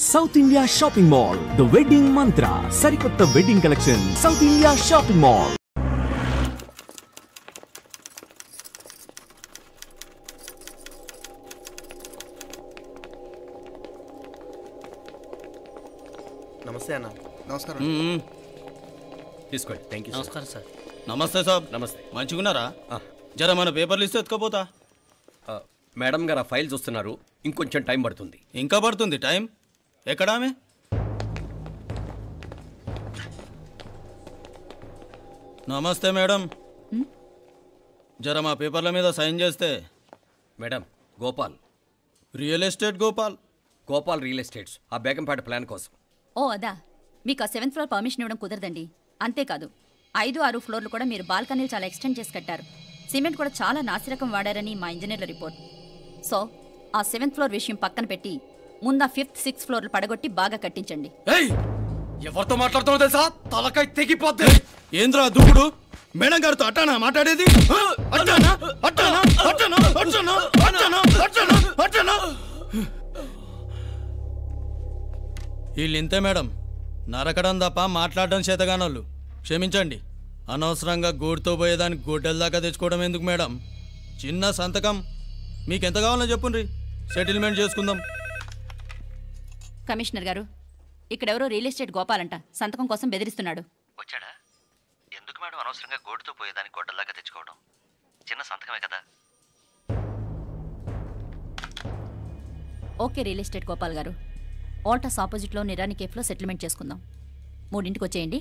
South India shopping mall the wedding మంత్ర సరికొత్త wedding collection south India shopping mall. నమస్తే అన్న. నమస్కారం. తీసుకోండి. Thank you. నమస్కారం సార్. నమస్తే సాబ్. నమస్తే. మంచిగున్నారా? జర మన పేపర్లు ఇస్తే ఎత్తుకోపోతా. మేడం గారు ఆ ఫైల్ చూస్తున్నారు, ఇంకొంచెం టైం పడుతుంది. ఇంకా పడుతుంది టైం? ఎక్కడ ఆమె? నమస్తే మేడం. జర మా పేపర్ల మీద సైన్ చేస్తే. Madam, Gopal, real estate Gopal. Gopal real estates, ఆ బేగంపేట ప్లాన్ కోసం. ఓ అదా, మీకు ఆ 7th ఫ్లోర్ పర్మిషన్ ఇవ్వడం కుదరదండి. అంతేకాదు 5, 6 ఫ్లోర్లు కూడా మీరు బాల్కనీలు చాలా ఎక్స్టెండ్ చేసి కట్టారు. సిమెంట్ కూడా చాలా నాసిరకం వాడారని మా ఇంజనీర్ల రిపోర్ట్. సో ఆ 7th ఫ్లోర్ విషయం పక్కన పెట్టి ముందు 5th, 6th ఫ్లోర్లు పడగొట్టి బాగా కట్టించండి. ఎవరితో మాట్లాడుతామో తెలుసా? తలకాయ తెగిపోద్ది. ఏంద్రా దూకుడు? మేడం గారితో అట్టానా మాట్లాడేది? వీళ్ళింతే మేడం, నరకడం తప్ప మాట్లాడడం చేతగానోళ్ళు. క్షమించండి. అనవసరంగా గూడుతో పోయేదానికి గొడ్డల దాకా తెచ్చుకోవడం ఎందుకు మేడం? చిన్న సంతకం మీకెంత కావాలో చెప్పుండ్రి, సెటిల్మెంట్ చేసుకుందాం. కమిషనర్ గారు, ఇక్కడెవరో రియల్ ఎస్టేట్ గోపాలంట సంతకం కోసం బెదిరిస్తున్నాడు. వచ్చాడా? ఎందుకు మేడం అనవసరంగా గోడుతో పోయేదానికి గొడ్డల్లాగా తెచ్చుకోవడం? చిన్న సంతకమే కదా. ఓకే రియల్ ఎస్టేట్ గోపాల్ గారు, ఆల్టాస్ ఆపోజిట్లో నిరాని కేఫ్లో సెటిల్మెంట్ చేసుకుందాం. 3ంటికి వచ్చేయండి.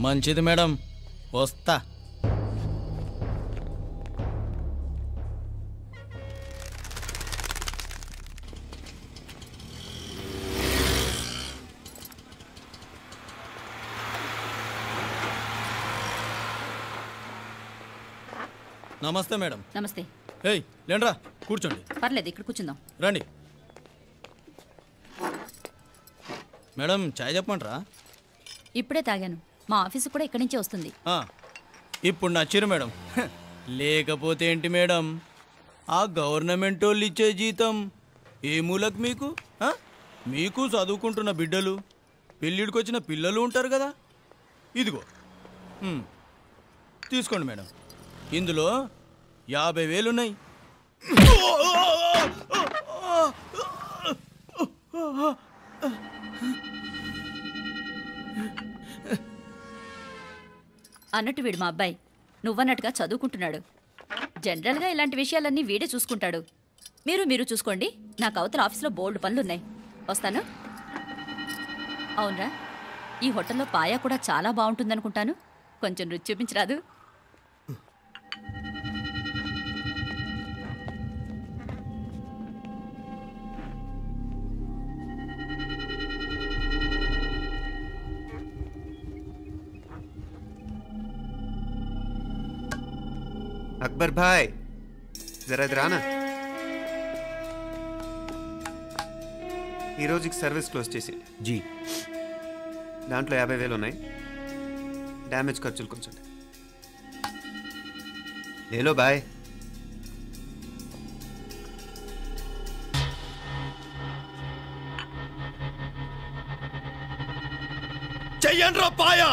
మంచిది మేడం, వస్తా. నమస్తే మేడం. నమస్తే. ఏయ్ లేండ్రా, కూర్చోండి. పర్లేదు, ఇక్కడ కూర్చుందాం. రండి మేడం, చాయ్ చెప్పమంటారా? ఇప్పుడే తాగాను. మా ఆఫీసు కూడా ఇక్కడి నుంచే వస్తుంది. ఇప్పుడు నచ్చిరు మేడం. లేకపోతే ఏంటి మేడం, ఆ గవర్నమెంట్ వాళ్ళు ఇచ్చే జీతం ఏ మూలకు మీకు? మీకు చదువుకుంటున్న బిడ్డలు, పెళ్ళిడికి వచ్చిన పిల్లలు ఉంటారు కదా. ఇదిగో తీసుకోండి మేడం, ఇందులో 50,000 ఉన్నాయి. అన్నట్టు వీడు మా అబ్బాయి నువ్వన్నట్టుగా చదువుకుంటున్నాడు. జనరల్గా ఇలాంటి విషయాలన్నీ వీడే చూసుకుంటాడు. మీరు చూసుకోండి. నాకు అవతల ఆఫీస్లో బోల్డ్ పనులున్నాయి. వస్తాను. అవునరా, ఈ హోటల్లో పాయా కూడా చాలా బాగుంటుందనుకుంటాను. కొంచెం రుచి చూపించరాదు? అక్బర్ భాయ్, జరా రానా. ఈ రోజుకి సర్వీస్ క్లోజ్ చేసి జీ, దాంట్లో 50,000 ఉన్నాయి. డ్యామేజ్ ఖర్చులు కొంచెం లేలో బాయ్. చెయ్యండ్రా పాయా.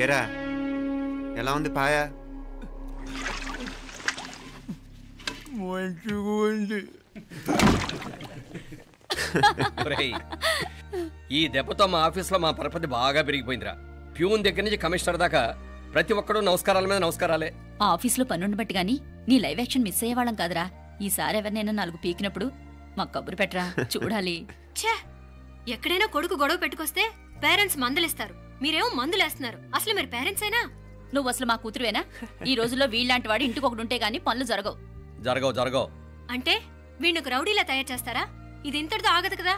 ఏరా ఎలా ఉంది పాయ? మంచిగా ఉంది. ఒరేయ్, ఈ దెబ్బతో మా ఆఫీస్లో మా పరపతి బాగా పెరిగిపోయిందిరా. ప్యూన్ దగ్గర నుంచి కమిషనర్ దాకా ప్రతి ఒక్కడు నమస్కారాల మీద నమస్కారాలే. ఆ ఆఫీస్లో పనుండి బట్టి గాని నీ లైవ్ యాక్షన్ మిస్ అయ్యేవాళ్ళం కాదురా. ఈసారి ఎవరినైనా 4 పీకినప్పుడు మాకు కబురు పెట్టరా, చూడాలి. ఛే, ఎక్కడైనా కొడుకు గొడవ పెట్టుకొస్తే పేరెంట్స్ మందులేస్తారు, మీరేమో మందులేస్తున్నారు. అసలు మీరు పేరెంట్స్ అయినా? నువ్వు అసలు మా కూతురువేనా? ఈ రోజుల్లో వీళ్ళలాంటి వాడు ఇంటికి ఒకటి ఉంటే గానీ పనులు జరగవు. జరగవు అంటే వీణ్ణకు రౌడీలా తయారు చేస్తారా? ఇది ఇంతటితో ఆగదు కదా.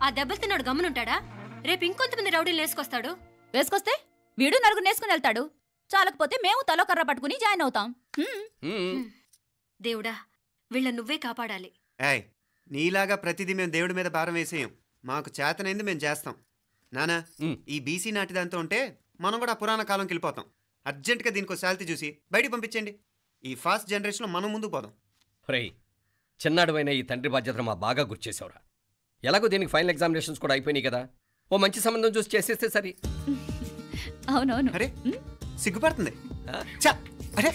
ఆ దెబ్బలు తిన్నాడు గమ్మునుంటాడా? రేపు ఇంకొంతమంది రౌడీలు వేసుకొస్తాడు. వేసుకొస్తే వీడు 4 నేసుకుని వెళ్తాడు. చాలకపోతే మేము తలో కర్ర పట్టుకుని జాయిన్ అవుతాం. దేవుడా, వీళ్ళ నువ్వే కాపాడాలి. ఏయ్, నీలాగా ప్రతిదీ మేము దేవుడి మీద భారం వేసేయం. మాకు చేతనైంది మేము చేస్తాం. నానా, ఈ బీసీ నాటి దాంతో ఉంటే మనం కూడా పురాణ కాలంకి వెళ్ళిపోతాం. అర్జెంటుగా దీనికి శాలిటీ చూసి బయటికి పంపించండి. ఈ ఫాస్ట్ జనరేషన్లో మనం ముందుకు పోదాం. ఒరేయ్, చిన్నాడువైన ఈ తండ్రి బాధ్యతను మా బాగా గుర్చేసావురా. ఎలాగో దీనికి ఫైనల్ ఎగ్జామినేషన్స్ కూడా అయిపోయినాయి కదా, ఓ మంచి సంబంధం చూసి చేసేస్తే సరి. అవునవును. అరే సిగ్గుపడుతుంది. అరే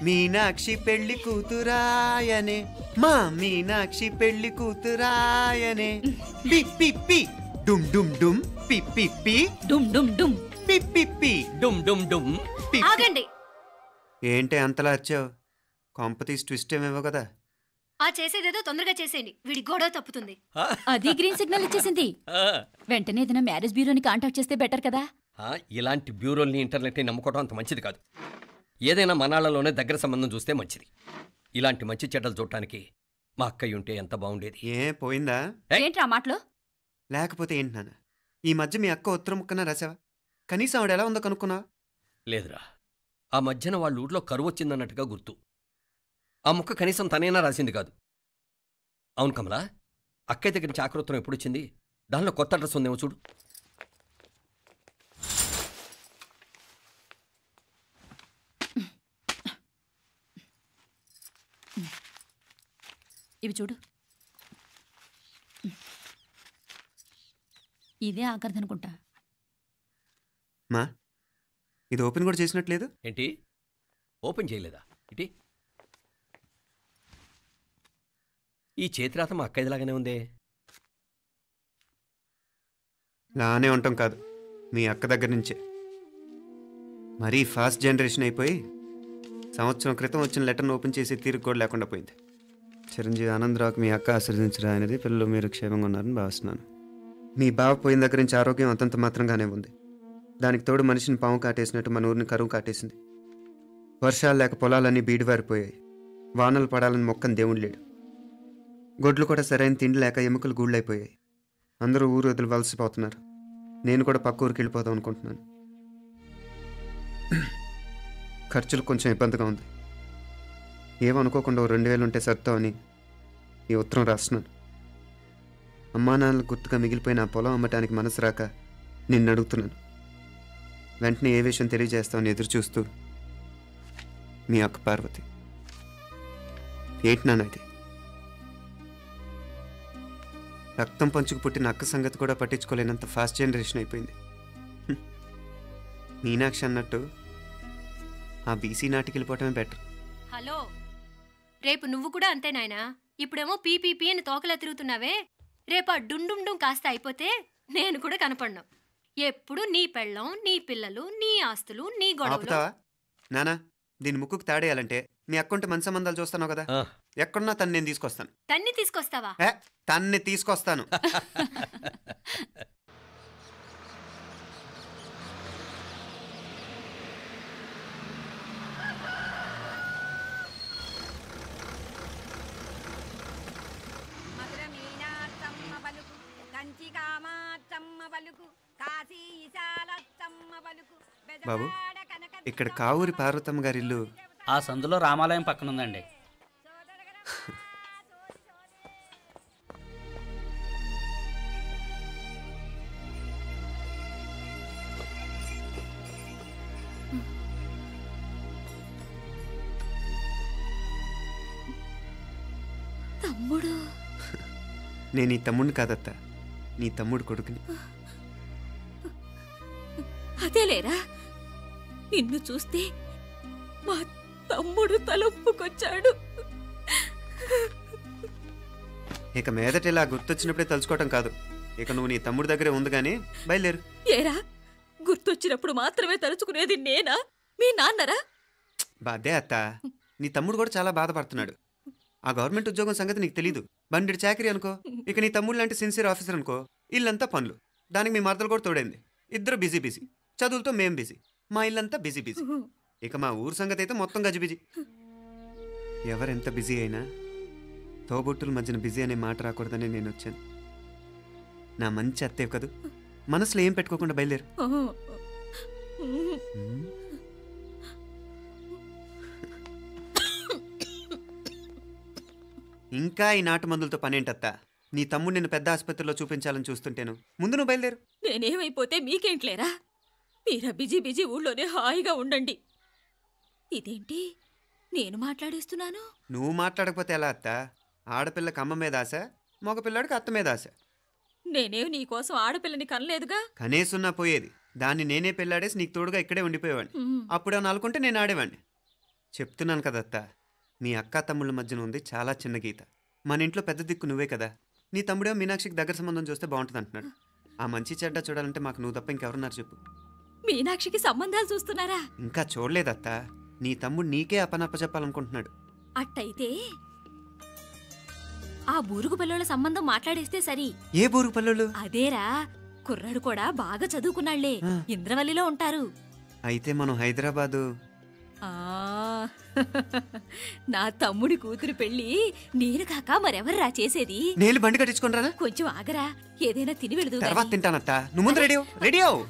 మీనాక్షి పెళ్లి కూతురాయనే, మా మీనాక్షి పెళ్లి కూతురాయనే. పి పి పి డుమ్ డుమ్ డుమ్ పి పి పి డుమ్ డుమ్ డుమ్ పి పి పి డుమ్ డుమ్ డుమ్. ఆగండి. ఏంటి అంతలా వచ్చావు? కాంపతీస్ ట్విస్ట్ ఏమేవో కదా. ఆ చేసేదేదో తొందరగా చేసేయండి, వీడి గొడవ తప్పుతుంది. అది గ్రీన్ సిగ్నల్ ఇచ్చేసింది. వెంటనే ఏదైనా మ్యారేజ్ బ్యూరోని కాంటాక్ట్ చేస్తే బెటర్ కదా. ఇలాంటి బ్యూరోల్ని ఇంటర్నెట్ని నమ్ముకోవడం అంత మంచిది కాదు. ఏదైనా మనాళ్ళలోనే దగ్గర సంబంధం చూస్తే మంచిది. ఇలాంటి మంచి చెడ్డలు చూడటానికి మా అక్కయ్య ఉంటే ఎంత బాగుండేది. ఏ పోయిందా? ఏంటి ఆ మాటలు? లేకపోతే ఏంటి నాన్న, ఈ మధ్య మీ అక్క ఉత్తరం ముక్కన రాసావా? కనీసం ఆవిడ ఎలా ఉందో కనుక్కున్నావా? లేదురా, ఆ మధ్యన వాళ్ళ ఊర్లో కరువు వచ్చిందన్నట్టుగా గుర్తు. ఆ ముక్క కనీసం తనైనా రాసింది కాదు. అవును కమలా, అక్కయ్య దగ్గర నుంచి ఆకృతం ఎప్పుడు వచ్చింది? దానిలో కొత్త అడ్రస్ ఉందేమో చూడు. ఇవి చూడు. ఇదే ఆఖరిదనుకుంటా. మా ఇది ఓపెన్ కూడా చేసినట్లేదు. ఏంటి ఓపెన్ చేయలేదా? ఇటీ ఈ చేతిరాత మా అక్కయ్యలాగానే ఉందే. లానే ఉంటాం కాదు, మీ అక్క దగ్గర నుంచే. మరీ ఫాస్ట్ జనరేషన్ అయిపోయి సంవత్సరం క్రితం వచ్చిన లెటర్ను ఓపెన్ చేసి తీరుకు కూడా లేకుండా పోయింది. చిరంజీవి ఆనందరావుకి మీ అక్క ఆశీర్వదించరా అనేది. పిల్లలు మీరు క్షేమంగా ఉన్నారని భావిస్తున్నాను. మీ బావ పోయిన దగ్గర నుంచి ఆరోగ్యం అంతంత మాత్రంగానే ఉంది. దానికి తోడు మనిషిని పాము కాటేసినట్టు మన ఊరిని కరువు కాటేసింది. వర్షాలు లేక పొలాలన్నీ బీడివారిపోయాయి. వానలు పడాలని మొక్కని దేవుడు లేడు. గొడ్లు కూడా సరైన తిండి లేక ఎముకలు గూళ్ళైపోయాయి. అందరూ ఊరు వదిలి వలసిపోతున్నారు. నేను కూడా పక్క ఊరికి వెళ్ళిపోదాం అనుకుంటున్నాను. ఖర్చులు కొంచెం ఇబ్బందిగా ఉంది. ఏమనుకోకుండా 2000 ఉంటే సర్దామని ఈ ఉత్తరం రాస్తున్నాను. అమ్మా నాన్నలకు గుర్తుగా మిగిలిపోయిన ఆ పొలం అమ్మటానికి మనసు రాక నిన్ను అడుగుతున్నాను. వెంటనే ఏ విషయం తెలియజేస్తామని ఎదురు చూస్తూ మీ అక్క పార్వతి. ఏంటి నాన్న ఇది? రక్తం పంచుకు పుట్టిన అక్క సంగతి కూడా పట్టించుకోలేనంత ఫాస్ట్ జనరేషన్ అయిపోయింది. మీనాక్షి అన్నట్టు ఆ బీసీ నాటికి వెళ్ళిపోవటమే బెటర్. హలో, రేపు నువ్వు కూడా అంతే నాయనా. ఇప్పుడేమో పీపీపీ అని తోకలా తిరుగుతున్నావే. రేపు ఆ డుండుండుం కాస్త అయిపోతే నేను కూడా కనపడను. ఎప్పుడు నీ పెళ్ళం, నీ పిల్లలు, నీ ఆస్తులు, నీ గొడవలు. ఆపుతావా? నానా దీని ముక్కుకు తాడేయాలంటే మీ అక్కంటే మంచి సంబంధాలు చూస్తాను కదా, ఆ. ఎక్కడున్నా తను నేను తీసుకొస్తాను. తన్ని తీసుకొస్తావా? తన్ని తీసుకొస్తాను. బాబు ఇక్కడ కావూరి పార్వతమ్మ గారి ఇల్లు ఆ సందులో రామాలయం పక్కన ఉందండి. తమ్ముడు? నేను ఈ తమ్ముడిని కాదత్త, నీ తమ్ముడు కొడుకుని. అదేలేరా, నిన్ను చూస్తే మా తమ్ముడు తలొప్పుకొచ్చాడు. ఇక మీదట ఇలా గుర్తొచ్చినప్పుడే తలుచుకోవటం కాదు, ఇక నువ్వు నీ తమ్ముడి దగ్గరే ఉంది కానీ బయలుదేరు. ఏరా, గుర్తొచ్చినప్పుడు మాత్రమే తలుచుకునేది నేనా, మీ నాన్నరా? బాధే అత్త, నీ తమ్ముడు కూడా చాలా బాధపడుతున్నాడు. ఆ గవర్నమెంట్ ఉద్యోగం సంగతి నీకు తెలీదు, బండి చాకరీ అనుకో. ఇక నీ తమ్ముడు లాంటి సిన్సియర్ ఆఫీసర్ అనుకో, ఇల్లంతా పనులు, దానికి మీ మరదలు కూడా తోడైంది. ఇద్దరు బిజీ బిజీ, చదువులతో మేం బిజీ, మా ఇల్లంతా బిజీ బిజీ. ఇక మా ఊరు సంగతి అయితే మొత్తం గజిబిజీ. ఎవరెంత బిజీ అయినా తోబుట్టుల మధ్యన బిజీ అనే మాట రాకూడదని నేను వచ్చాను. నా మంచి అత్తేవి కదూ, మనసులో ఏం పెట్టుకోకుండా బయలుదేరు. ఇంకా ఈ నాటు మందులతో పనేంటత్తా? నీ తమ్ముడు నిన్ను పెద్ద ఆసుపత్రిలో చూపించాలని చూస్తుంటేను. ముందు నువ్వు బయలుదేరు. నేనేమైపోతే మీకేంట్లేరా, మీరా బిజీ బిజీ ఊళ్ళోనే హాయిగా ఉండండి. ఇదేంటి నేను మాట్లాడేస్తున్నాను? నువ్వు మాట్లాడకపోతే ఎలా అత్త? ఆడపిల్లకి అమ్మ మీద ఆశ, మగపిల్లాడికి అత్త మీద ఆశ. నేనేం నీకోసం ఆడపిల్లని కనలేదుగా. కనేసున్నా పోయేది, దాన్ని నేనే పెళ్ళాడేసి నీకు తోడుగా ఇక్కడే ఉండిపోయేవాడిని. అప్పుడేమన్నా అనుకుంటే నేను ఆడేవాడిని. చెప్తున్నాను కదత్తా, మీ అక్క తమ్ముళ్ళ మధ్యన ఉంది చాలా చిన్న గీత. మన ఇంట్లో పెద్ద దిక్కు నువ్వే కదా. నీ తమ్ముడేమో మీనాక్షికి దగ్గర సంబంధం చూస్తే బాగుంటుంది అంటున్నాడు. ఆ మంచి చెడ్డ చూడాలంటే మాకు నువ్వు తప్ప ఇంకెవరున్నారు చెప్పు? మీనాక్షికి సంబంధాలు చూస్తున్నారా? ఇంకా చూడలేదత్తా. నీ తమ్ముడు నీకే అపనప్ప చెప్పాలనుకుంటున్నాడు. అట్టయితే ఆ బూరుగు పిల్లల సంబంధం మాట్లాడేస్తే సరి. ఏ బూరుగు పిల్లలు? అదేరా, కుర్రాడు కూడా బాగా చదువుకున్నాళ్లే, ఇంద్రవల్లిలో ఉంటారు. అయితే మనం హైదరాబాదు. నా తమ్ముడి కూతురు పెళ్లి నేను కాక మరెవర్రా చేసేది? నేను బండి కట్టించుకుంటారా? కొంచెం ఆగరా, ఏదైనా తిని వెళదు. తర్వాత తింటానత్తా, నువ్వు ముందు రెడీ రెడీ అవు.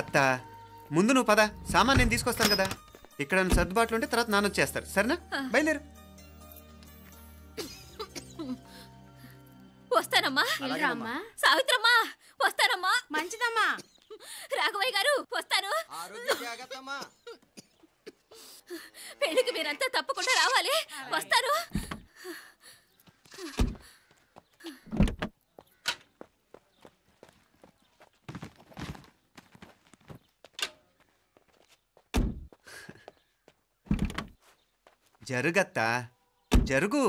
అత్త ముందు నువ్వు పద, సామాన్ నేను తీసుకొస్తాను కదా. ఇక్కడ సర్దుబాట్లు ఉంటే తర్వాత నాన్న వచ్చేస్తారు, సరేనా? బయలుదేరు. వస్తానమ్మా. అమ్మా సావిత్రమ్మా వస్తానమ్మా. మంచిదమ్మా. రాఘవయ్య గారు వస్తాను. పెళ్లికి మీరంతా తప్పకుండా రావాలి. వస్తాను. జరుగత్తా, జరుగు.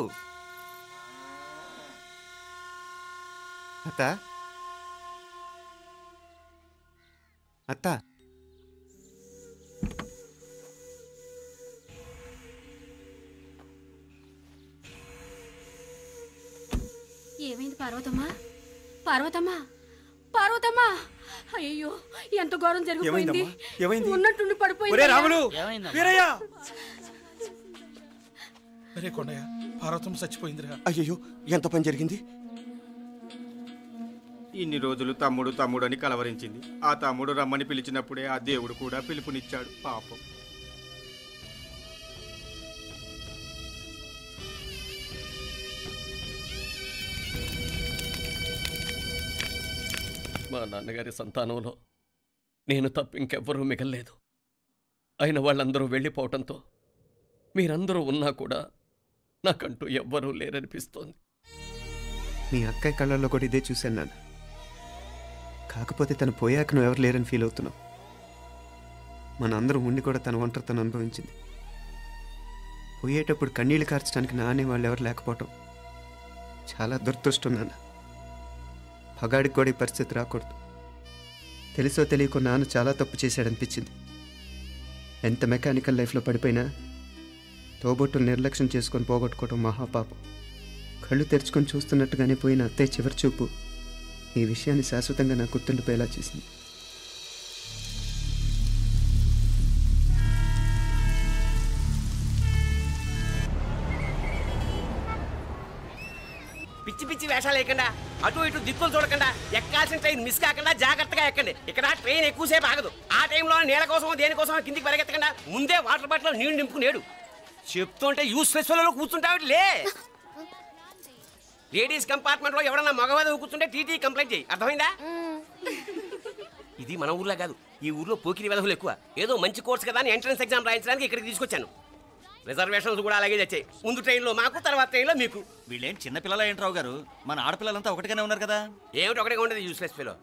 అత్త అత్త ఏమైంది పార్వతమ్మా? పార్వతమ్మా, పార్వతమ్మా! అయ్యో, ఎంత ఘోరం జరిగిపోయింది. ఉన్నట్టుండి పడిపోయింది. కొండయ్య, పార్వతమ్మ చచ్చిపోయిందిరా. అయ్యో, ఎంత పని జరిగింది? ఇన్ని రోజులు తమ్ముడు తమ్ముడు అని కలవరించింది. ఆ తమ్ముడు రమ్మని పిలిచినప్పుడే ఆ దేవుడు కూడా పిలుపునిచ్చాడు. పాపం. మా నాన్నగారి సంతానంలో నేను తప్ప ఇంకెవ్వరూ మిగల్లేదు. అయిన వాళ్ళందరూ వెళ్ళిపోవటంతో మీరందరూ ఉన్నా కూడా నాకంటూ ఎవ్వరూ లేరనిపిస్తోంది. మీ అక్కయ్య కళ్ళల్లో కూడా ఇదే చూశాను నాన్న. కాకపోతే తను పోయాక నువ్వు ఎవరు లేరని ఫీల్ అవుతున్నావు. మనందరం ఉండి కూడా తన ఒంటరితను అనుభవించింది. పోయేటప్పుడు కన్నీళ్లు కార్చడానికి నానే వాళ్ళు ఎవరు లేకపోవటం చాలా దురదృష్టం నాన్న. పగాడికి కూడా ఈ పరిస్థితి రాకూడదు. తెలుసో తెలియకో నాన్న చాలా తప్పు చేశాడనిపించింది. ఎంత మెకానికల్ లైఫ్లో పడిపోయినా తోబొట్టులు నిర్లక్ష్యం చేసుకొని పోగొట్టుకోవడం మహాపాపం. కళ్ళు తెరుచుకొని చూస్తున్నట్టుగానే పోయిన అత్తయ్య చివరి చూపు ఈ విషయాన్ని శాశ్వతంగా నాకు గుర్తుండిపోయేలా చేసింది. పిచ్చి పిచ్చి వేషాలు లేకుండా అటు ఇటు దిక్కులు చూడకుండా ఎక్కాల్సిన ట్రైన్ మిస్ కాకుండా జాగ్రత్తగా ఎక్కండి. ఇక్కడ ట్రైన్ ఎక్కువసేపు ఆగదు. ఆ టైంలో నీళ్ళ కోసం దేనికోసం కిందికి పరిగెత్తకుండా ముందే వాటర్ బాటిల్ నీళ్లు నింపుకునేడు. చెప్తుంటే యూస్లెస్ లో కూర్చుంటావు లే. లేడీస్ కంపార్ట్మెంట్ లో ఎవరన్నా మగవాది కూర్చుంటే టీటీ కంప్లైంట్ చేయి. అర్థమైందా? ఇది మన ఊర్లో కాదు, ఈ ఊర్లో పోకిరి వెధవులు ఎక్కువ. ఏదో మంచి కోర్స్ కదా అని ఎంట్రన్స్ ఎగ్జామ్ రాయించడానికి ఇక్కడికి తీసుకొచ్చాను. రిజర్వేషన్స్ కూడా అలాగే తెచ్చాయి. ముందు ట్రైన్లో మాకు, తర్వాత ట్రైన్లో మీకు. వీళ్ళేం చిన్న పిల్లలు ఏంటి రావు గారు? మన ఆడపిల్లలంతా ఒకటిగానే ఉన్నారు కదా. ఏమిటి ఒకటిగా ఉండేది యూస్లెస్ ఫెలో.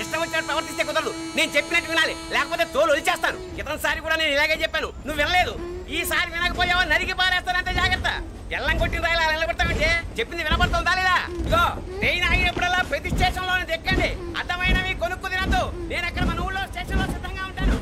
ఇష్టం వచ్చినట్టు ప్రవర్తిస్తే కుదరదు. నేను చెప్పినట్టు వినాలి, లేకపోతే తోలు వచ్చేస్తాను. క్రితంసారి కూడా నేను ఇలాగే చెప్పాను, నువ్వు వినలేదు. ఈసారి వినకపోయావో నరికి పారేస్తానంటే జాగ్రత్త. ఎల్లం కొట్టిన రాయిలా నిలబడతామంటే చెప్పింది వినపడుతుందా లేదా? ఇగో ట్రైన్ ఆగినప్పుడల్లా ప్రతి స్టేషన్లోనే దెక్కండి. అర్థమైనవి కొనుక్కు తినద్దు. నేను అక్కడ మన ఊళ్ళో స్టేషన్లో సిద్ధంగా ఉంటాను.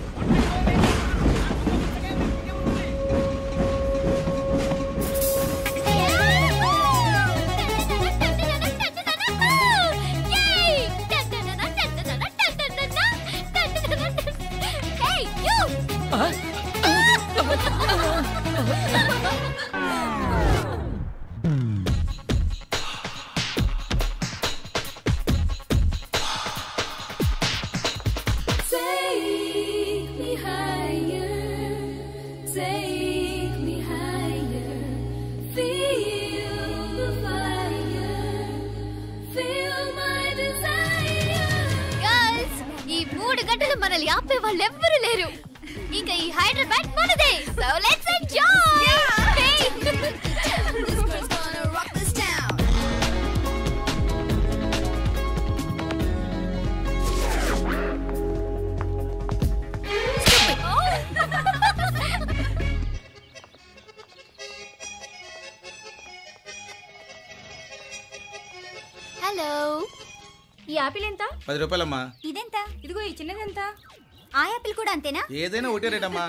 మనల్ని ఆపే వాళ్ళు ఎవ్వరూ లేరు. ఇంకా ఈ హైదరాబాద్ మనదే. So let's enjoy. హలో, ఈ యాపిల్ ఎంత? 10 రూపాయలమ్మా. ఇదెంత? ఇదిగో ఈ చిన్నది ఎంత? ఆ యాపిల్ కూడా అంతేనా? ఏదైనా ఒకటే రేట్ అమ్మా.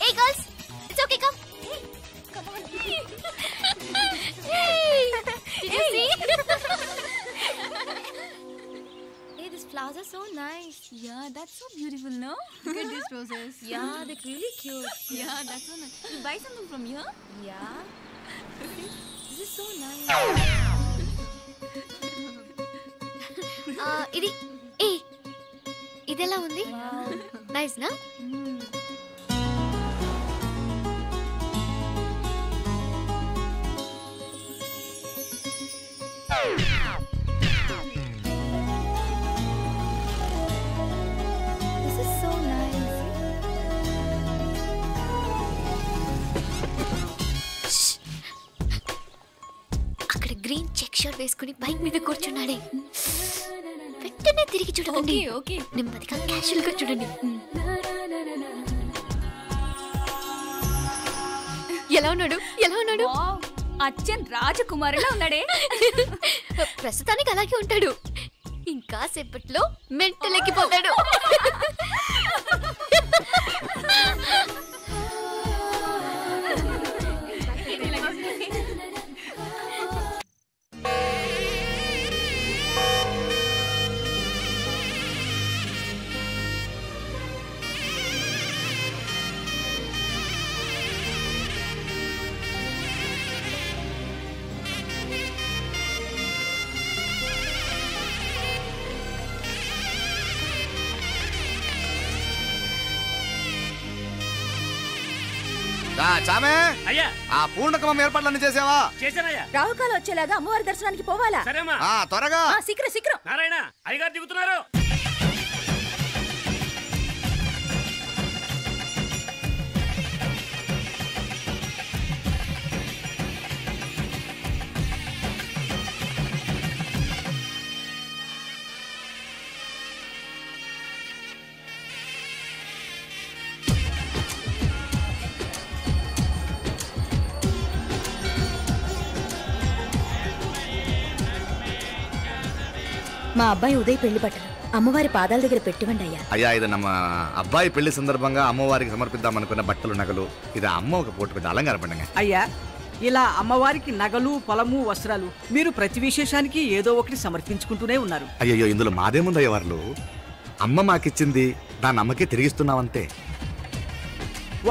Hey girls, it's okay, come. Come on. Hey, did you see? Hey, these flowers are so nice. Yeah, that's so beautiful, no? Look at these roses. Yeah, they're really cute. Yeah, that's so nice. You buy something from here? Yeah. This is so nice. ఇది ఏ ఇదెలా ఉంది? Nice నా? This is so nice. అక్కడ green check shirt వేసుకుని bike మీద కూర్చున్నాడే. వెంటనే తిరిగి చూడండి. ఓకే నెమ్మదిగా క్యాషువల్ గా చూడండి. ఎలా ఉన్నాడు? ఎలా ఉన్నాడు? అచ్చన్ రాజకుమారిలా ఉన్నాడే. ప్రస్తుతానికి అలాగే ఉంటాడు. ఇంకా సేపట్లో మెంటలెక్కిపోతాడు. చామే అయ్యా, ఆ పూర్ణకమం ఏర్పాట్లన్నీ చేసావా? చేశానయ్యా. రాహుకాలం వచ్చేలాగా అమ్మవారి దర్శనానికి పోవాలా? సరేమ్మా. త్వరగా శీఘ్రం శీఘ్రం. నారాయణ అయ్యగారు దిగుతున్నారు. మా అబ్బాయి ఉదయ్ పెళ్లి బట్టలు అమ్మవారి పాదాల దగ్గర పెట్టివండి అయ్యా. అయ్యా ఇది నమ్మ అబ్బాయి పెళ్లి సందర్భంగా అమ్మవారికి సమర్పిద్దాం అనుకున్న బట్టలు నగలు. ఇది అమ్మ ఒక పూట పెద్ద అలంకార పండుగ. అయ్యా ఇలా అమ్మవారికి నగలు పొలము వస్త్రాలు మీరు ప్రతి విశేషానికి ఏదో ఒకటి సమర్పించుకుంటూనే ఉన్నారు. అయ్యో ఇందులో మాదేముందయ్య వాళ్ళు, అమ్మ మాకిచ్చింది దాన్ని అమ్మకే తిరిగిస్తున్నామంతే.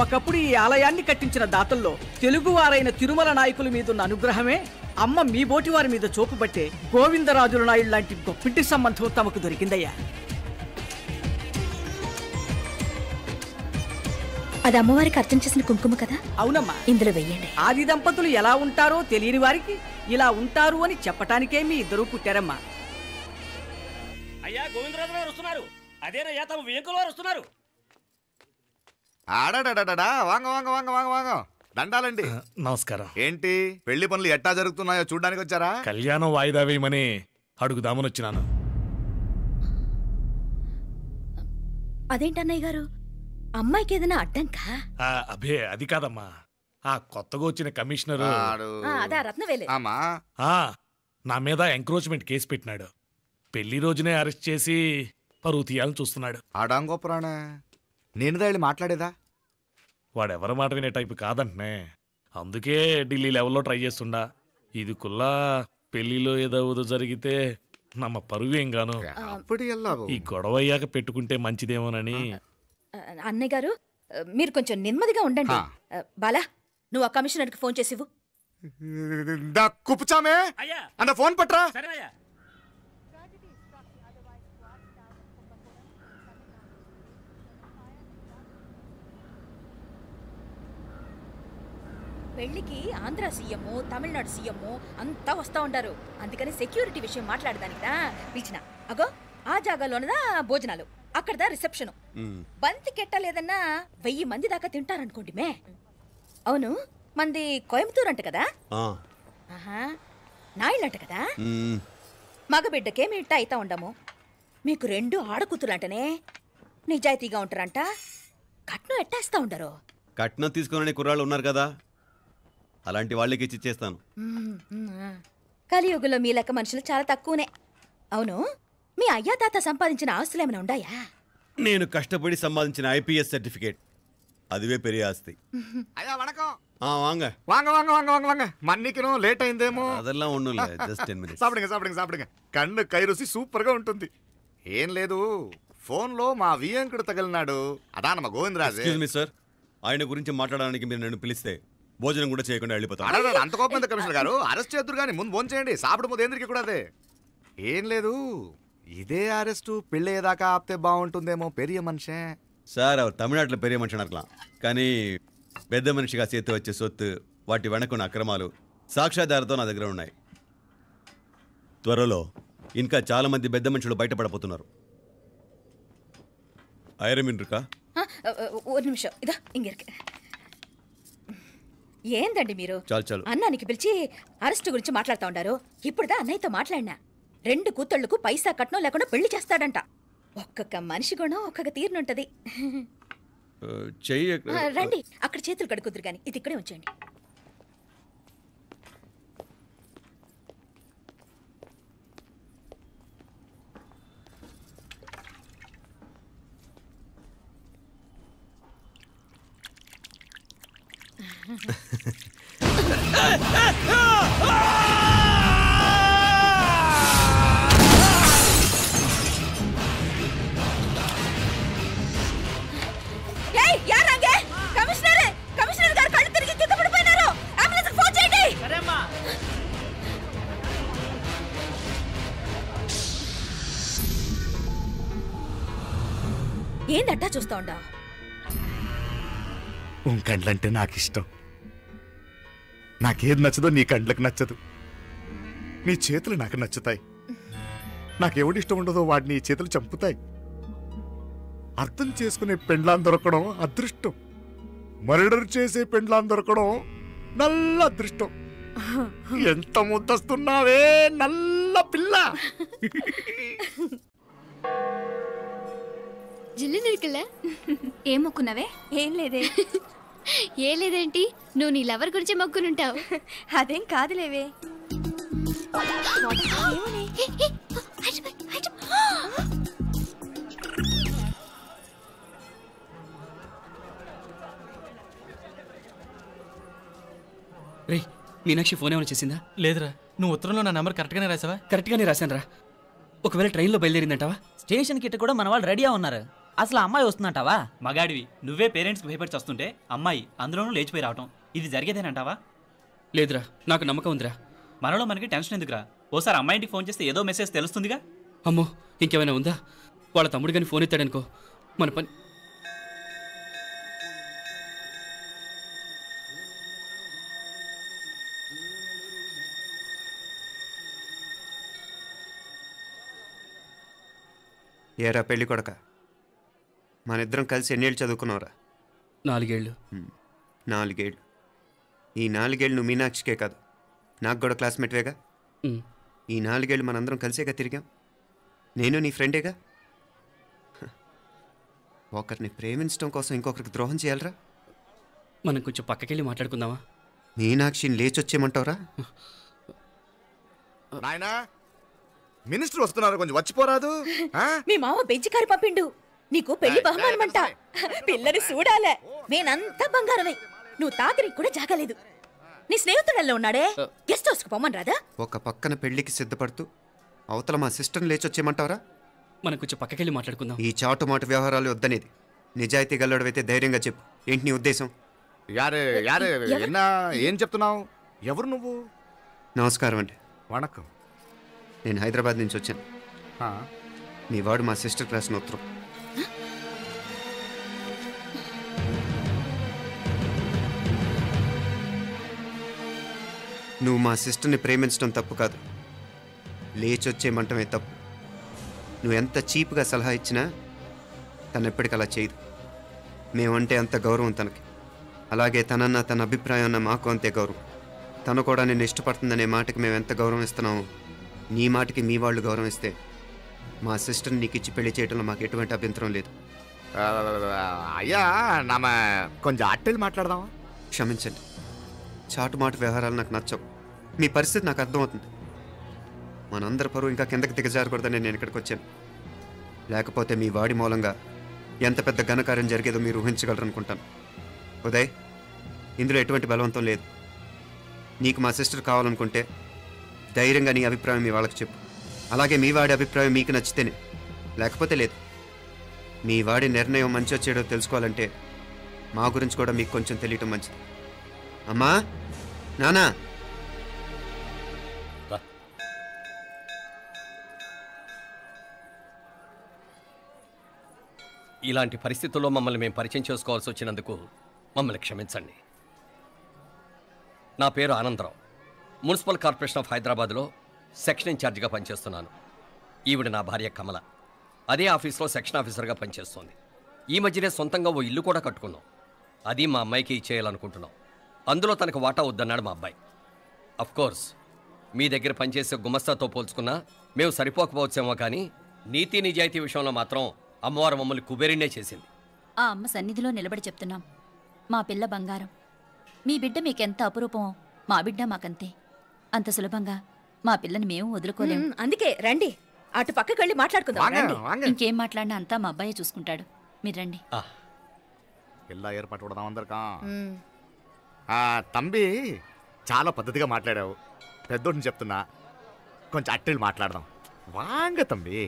ఒకప్పుడు ఈ ఆలయాన్ని కట్టించిన దాతల్లో తెలుగువారైన తిరుమల నాయకుల మీదున్న అనుగ్రహమే అమ్మ మీ బోటి వారి మీద చూపుబట్టే గోవిందరాజుల నాయుడు లాంటి గొప్పింటి సంబంధం తమకు దొరికిందయ్యా. అది అమ్మవారికి అర్చన చేసిన కుంకుమ కదా? అవునమ్మా, ఇందులో వెయ్యండి. ఆది దంపతులు ఎలా ఉంటారో తెలియని వారికి ఇలా ఉంటారు అని చెప్పటానికే మీ ఇద్దరు పుట్టారమ్మా. అయ్యా గోవిందరాజు గారు వస్తున్నారు. అదేనయ్యా తమ వెంకుల వారు వస్తున్నారు. ఆడాడా వాంగ వాంగ వాంగ వాంగ వాంగ దండాలండి. నమస్కారం. ఏంటి పెళ్లి పనులు ఎట్టా జరుగుతున్నాయో చూడడానికి వచ్చారా? కళ్యాణం వాయిదా వేయమని అడుగుదామని వచ్చినాను. అదేంటన్నయ్య గారు, అమ్మాయికి ఏదైనా అడ్డంకా? అబే అది కాదమ్మా, ఆ కొత్తగా వచ్చిన కమిషనర్ అదా రత్నవేలే నా మీద ఎంక్రోచ్మెంట్ కేసు పెట్టినాడు. పెళ్లి రోజునే అరెస్ట్ చేసి పరువు తీయాలని చూస్తున్నాడు. ఆడాంగో పురాణ నేను వెళ్ళి మాట్లాడేదా? వాడెవరి మాట వినే టైపు కాదంటనే, అందుకే ఢిల్లీ లెవెల్లో ట్రై చేస్తుండా. ఇది కుల్లా పెళ్లిలో ఏదో జరిగితే నమ్మ పరువేం గాను. ఈ గొడవ అయ్యాక పెట్టుకుంటే మంచిదేమోనని. అన్నయ్య గారు మీరు కొంచెం నెమ్మదిగా ఉండండి. బాలా నువ్వు ఆ కమిషనర్కి ఫోన్ చేసివు. కుప్పుచామే అన్న ఫోన్ పట్రా. పెళ్లికి ఆంధ్ర సీఎం తమిళనాడు సీఎం అంతా వస్తా ఉంటారు. అందుకని సెక్యూరిటీ విషయం మాట్లాడదానికిదా పిలిచిన. అగో ఆ జాగాలోనదా భోజనాలు, అక్కడదా రిసెప్షన్. బంతి కెట్టలేదన్నా 1000 మంది దాకా తింటారనుకోండి మే. అవును మంది కోయంబత్తూర్ అంట కదా? నాయుళ్ళంట కదా? మగబిడ్డకే మీ ఇట్ట అయితా ఉండము. మీకు 2 ఆడకూతులంటనే నిజాయితీగా ఉంటారంట. కట్నం ఎట్టేస్తా ఉండరు. కట్నం తీసుకునే కుర్రాళ్ళు ఉన్నారు కదా, అలాంటి వాళ్ళకి ఇచ్చేస్తాను. కలియుగంలో మీ లెక్క మనుషులు చాలా తక్కువనే. అవును మీ అయ్యా తాత సంపాదించిన ఆస్తులు ఏమైనా ఉన్నాయా? నేను కష్టపడి సంపాదించిన ఐపీఎస్ సర్టిఫికేట్, అదివే పెరిగే ఆస్తి. అయ్యా వణకం. வாங்க வாங்க வாங்க வாங்க வாங்க வாங்க மன்னிக்கணும் லேட் అయిందేమో. அதெல்லாம் ஒண்ணும் இல்ல, just 10 minutes. సాపిడుங்க సాపిడుங்க సాపిడుங்க. కన్ను కై రుచి సూపర్ గా ఉంటుంది. ఏం లేదు ఫోన్ లో మా వియంకుడు తగిలినాడు, అదా నమ్మ గోవిందరాజు. ఎక్స్క్యూజ్ మీ సార్, ఆయన గురించి మాట్లాడడానికి మీరు నన్ను పిలిస్తే భోజనం కూడా చేయకుండా వెళ్ళిపోతాను. అంత కోపం ఎంత కమిషనర్ గారు? అరెస్ట్ చేద్దరు కానీ ముందు ఫోన్ చేయండి. సాపిడు ముందు ఏంద్రికి కూడా అదే. ఏం లేదు ఇదే అరెస్టు పెళ్ళేదాకా ఆపితే బాగుంటుందేమో. పెరియ మనిషే సార్, அவர் தமிழ்நாட்டில் பெரிய మనిషి இருக்கலாம், కానీ పెద్ద మనిషిగా చేతి వచ్చే సొత్తు, వాటి వెనకున్న అక్రమాలు సాక్ష్యాధారాలతో నా దగ్గర ఉన్నాయి. త్వరలో ఇంకా చాలా మంది పెద్ద మనుషులు బయటపడబోతున్నారు. ఐరమిన్ இருக்கா? ஒரு நிமிஷம் இதோ இங்க இருக்கு. ఏందండి మీరు అన్నానికి పిలిచి అరెస్ట్ గురించి మాట్లాడుతూ ఉండారు. ఇప్పుడుదా అన్నయ్యతో మాట్లాడినా 2 కూతుళ్లకు పైసా కట్నం లేకుండా పెళ్లి చేస్తాడంట. ఒక్కొక్క మనిషి గుణం ఒక్కొక్క తీరునుంటది. రండి అక్కడ చేతులు కడుకుదురు గాని ఇది ఇక్కడే ఉంచండి. కమిషనర్ గారు కళ్ళు తిరిగి కింద పడిపోయినారు. అంబులెన్స్ ఫోన్ చేయండి. ఏందట్టా చూస్తా ఉండా? కండ్లంటే నాకు ఇష్టం. నాకేది నచ్చదో నీ కండ్లకు నచ్చదు. నీ చేతులు నాకు నచ్చుతాయి. నాకెవడిష్టం ఉండదో వాడిని నీ చేతులు చంపుతాయి. అర్థం చేసుకునే పెండ్లాం దొరకడం అదృష్టం. మర్డర్ చేసే పెండ్లాం దొరకడం నల్ల అదృష్టం. ఎంత ముద్దస్తున్నావే నల్ల పిల్ల. జిల్లు నిరుకుల ఏం మొక్కున్నావే? ఏం లేదే. ఏ లేదేంటి? నువ్వు నీ లవర్ గురించి మొక్కునుంటావు. అదేం కాదులేవే. మీనాక్షి ఫోన్ ఏమైనా చేసిందా? లేదురా. నువ్వు ఉత్తరంలో నా నెంబర్ కరెక్ట్గానే రాసావా? కరెక్ట్గానే రాశాను రా. ఒకవేళ ట్రైన్లో బయలుదేరిందంటావా? స్టేషన్ కిட்ட కూడా మన వాళ్ళు రెడీగా ఉన్నారు. అసలు అమ్మాయి వస్తుందంటావా? మగాడివి నువ్వే పేరెంట్స్కి భయపడి వస్తుంటే అమ్మాయి అందులోనూ లేచిపోయి రావటం ఇది జరిగేదేనంటావా? లేదురా, నాకు నమ్మకం ఉందిరా. మనలో మనకి టెన్షన్ ఎందుకురా? ఓసారి అమ్మాయి ఇంటికి ఫోన్ చేస్తే ఏదో మెసేజ్ తెలుస్తుందిగా. అమ్మో, ఇంకేమైనా ఉందా? వాళ్ళ తమ్ముడు కానీ ఫోన్ ఎత్తాడనుకో, మన పని. ఏరా పెళ్ళి కొడక, మన ఇద్దరం కలిసి ఎన్నేళ్ళు చదువుకున్నావురా? 4 ఏళ్ళు. 4 ఏళ్ళు. ఈ 4 ఏళ్ళు నువ్వు మీనాక్షికే కాదు, నాకు కూడా క్లాస్మేట్వేగా. ఈ 4 ఏళ్ళు మనందరం కలిసేగా తిరిగాం. నేను నీ ఫ్రెండేగా. ఒకరిని ప్రేమించడం కోసం ఇంకొకరికి ద్రోహం చేయాలరా? మనం కొంచెం పక్కకెళ్ళి మాట్లాడుకుందామా? మీనాక్షిని లేచొచ్చేయమంటావురా? నాయనా, మినిస్టర్ వస్తున్నారు, కొంచెం వచ్చిపోరాదు. మీ మామ బెంచికారు పంపిండు. నీకు పెళ్లి బహుమానమంట. పిల్లని చూడాలే. నేనంతా బంగారమే. నువ్వు తాకరికి కూడా జాగలేదు. నీ స్నేహితుడల్లో ఉన్నాడే, గెస్ట్ హౌస్కి పొమ్మని రాదా? ఒక పక్కన పెళ్లికి సిద్ధపడుతూ అవతల మా సిస్టర్ని లేచొచ్చేయమంటావరా? మనం కొంచెం పక్కకెళ్ళి మాట్లాడుకుందాం. ఈ చాటుమాటు వ్యవహారాలు వద్దనేది. నిజాయితీ గల్లడవైతే ధైర్యంగా చెప్పు. ఏంటి నీ ఉద్దేశం? యారే యారే ఎన్నా ఏం చెప్తున్నావు? ఎవరు నువ్వు? నమస్కారం అండి. వణకం. నేను హైదరాబాద్ నుంచి వచ్చాను. మీ వాడు మా సిస్టర్ రాసిన ఉత్తరం. నువ్వు మా సిస్టర్ని ప్రేమించడం తప్పు కాదు, లేచొచ్చేయమంటమే తప్పు. నువ్వు ఎంత చీప్గా సలహా ఇచ్చినా తను ఎప్పటికీ అలా చేయదు. మేమంటే అంత గౌరవం తనకి. అలాగే తనన్న తన అభిప్రాయం అన్న మాకు అంతే గౌరవం. తను కూడా నేను ఇష్టపడుతుందనే మాటకి మేము ఎంత గౌరవం ఇస్తున్నామో నీ మాటకి మీ వాళ్ళు గౌరవం ఇస్తే మా సిస్టర్ని నీకు ఇచ్చి పెళ్లి చేయడంలో మాకు ఎటువంటి అభ్యంతరం లేదు. అయ్యా నామ కొంచెం అట్టెళ్ళి మాట్లాడదామా? క్షమించండి, చాటుమాటు వ్యవహారాలు నాకు నచ్చవు. మీ పరిస్థితి నాకు అర్థమవుతుంది. మనందరి పరువు ఇంకా కిందకి దిగజారకూడదని నేను ఇక్కడికి వచ్చాను. లేకపోతే మీ వాడి మూలంగా ఎంత పెద్ద ఘనకార్యం జరిగేదో మీరు ఊహించగలరు అనుకుంటాను. ఉదయ్, ఇందులో ఎటువంటి బలవంతం లేదు. నీకు మా సిస్టర్ కావాలనుకుంటే ధైర్యంగా నీ అభిప్రాయం మీ వాళ్ళకి చెప్పు. అలాగే మీ వాడి అభిప్రాయం మీకు నచ్చితేనే, లేకపోతే లేదు. మీ వాడి నిర్ణయం మంచి వచ్చేడో తెలుసుకోవాలంటే మా గురించి కూడా మీకు కొంచెం తెలియటం మంచిది. అమ్మా, నానా, ఇలాంటి పరిస్థితుల్లో మమ్మల్ని మేము పరిచయం చేసుకోవాల్సి వచ్చినందుకు మమ్మల్ని క్షమించండి. నా పేరు ఆనందరావు. మున్సిపల్ కార్పొరేషన్ ఆఫ్ హైదరాబాద్లో సెక్షన్ ఇన్ఛార్జిగా పనిచేస్తున్నాను. ఈవిడ నా భార్య కమల. అదే ఆఫీస్లో సెక్షన్ ఆఫీసర్గా పనిచేస్తోంది. ఈ మధ్యనే సొంతంగా ఓ ఇల్లు కూడా కట్టుకున్నాం. అది మా అమ్మాయికి ఇచ్చేయాలనుకుంటున్నాం. అందులో తనకు వాటా వద్దన్నాడు మా అబ్బాయి. అఫ్కోర్స్ మీ దగ్గర పనిచేసే గుమస్తాతో పోల్చుకున్నా మేము సరిపోకపోవచ్చేమో, కానీ నీతి నిజాయితీ విషయంలో మాత్రం అమ్మవారు మమ్మల్ని కుబేరినే చేసింది. ఆ అమ్మ సన్నిధిలో నిలబడి చెప్తున్నాం, మా పిల్ల బంగారం. మీ బిడ్డ మీకెంత అపురూపమో మా బిడ్డ మాకంతే. అంత సులభంగా మా పిల్లని మేము వదులుకోలేము. అందుకే రండి, అటు పక్కకి వెళ్ళి మాట్లాడుకుందాం. రండి. ఇంకేం మాట్లాడినా అంతా మా అబ్బాయి చూసుకుంటాడు. మీరు రండి. ఎలా ఏర్పాటు కొడదాం అందరికా? తంబి, చాలా పద్ధతిగా మాట్లాడావు. పెద్దోడిని చెప్తున్నా, కొంచెం అట్టెళ్ళి మాట్లాడదాం. వాంగ తంబి.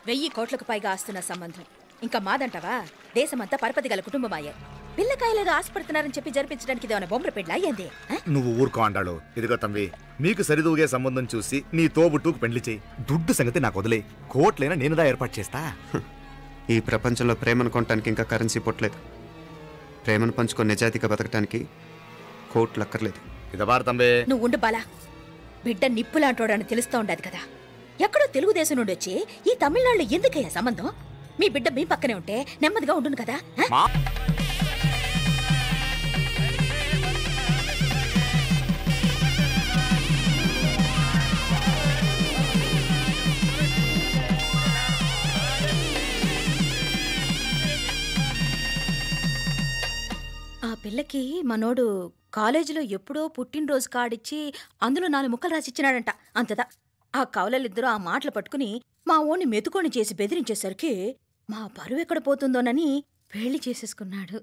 1000 కోట్లకు పైగా ఆస్తున్న సంబంధం ఇంకా మాదంటావా? దేశమంతా పరపతి గల కుటుంబమాయే. పిల్లకాయలేదో ఆశపడుతున్నారని చెప్పి జరిపించడానికి ఇదేమైనా బొమ్మర పెళ్ళి అయ్యింది? నువ్వు ఊరుకో అంటాడు. ఇదిగో తంబి, మీకు సరిదూగే సంబంధం చూసి నీ తోబుట్టుకు పెళ్లి చేయి. దుడ్డు సంగతి నాకు వదిలే. కోట్లైనా నేనుదా ఏర్పాటు చేస్తా. ఈ ప్రపంచంలో ప్రేమను కొనటానికి ఇంకా కరెన్సీ పుట్టలేదు. ప్రేమను పంచుకొని నిజాయితీగా బతకటానికి కోట్లు అక్కర్లేదు. ఇదబారు తంబి. నువ్వు ఉండు బాలా. బిడ్డ నిప్పులాంటోడని తెలుస్తూ ఉండదు కదా. ఎక్కడో తెలుగుదేశం నుండి వచ్చి ఈ తమిళనాడులో ఎందుకయ్యా సంబంధం? మీ బిడ్డ మీ పక్కనే ఉంటే నెమ్మదిగా ఉండును కదా. ఆ పిల్లకి మనోడు కాలేజీలో ఎప్పుడో పుట్టినరోజు కార్డిచ్చి అందులో 4 ముక్కలు రాసిచ్చినాడంట. అంతదా. ఆ కవలలిద్దరూ ఆ మాటలు పట్టుకుని మా ఓణ్ణి మెతుకొని చేసి బెదిరించేసరికి మా పరువు ఎక్కడ పోతుందోనని పెళ్లి చేసేసుకున్నాడు.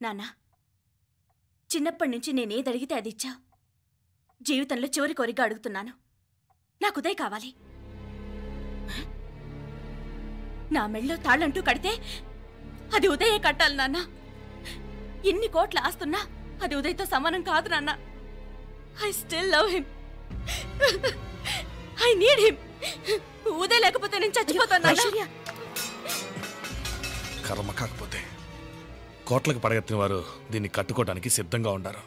నాన్న, చిన్నప్పటి నుంచి నేనేది అడిగితే అది ఇచ్చావు. జీవితంలో చివరి కోరిక అడుగుతున్నాను. నాకు ఉదయ్ కావాలి. నా మెళ్ళో తాళ్ళంటూ కడితే అది ఉదయే కట్టాలి నాన్న. ఎన్ని కోట్ల ఆస్తున్నా అది ఉదయ్తో సమానం కాదు నాన్న. I still love him. I need him. Uday లేకపోతే నేను చచ్చిపోతాను నాన్న. కర్మ కాకపోతే కోట్లకు పడగెత్తిన వారు దీన్ని కట్టుకోవడానికి సిద్ధంగా ఉండారు.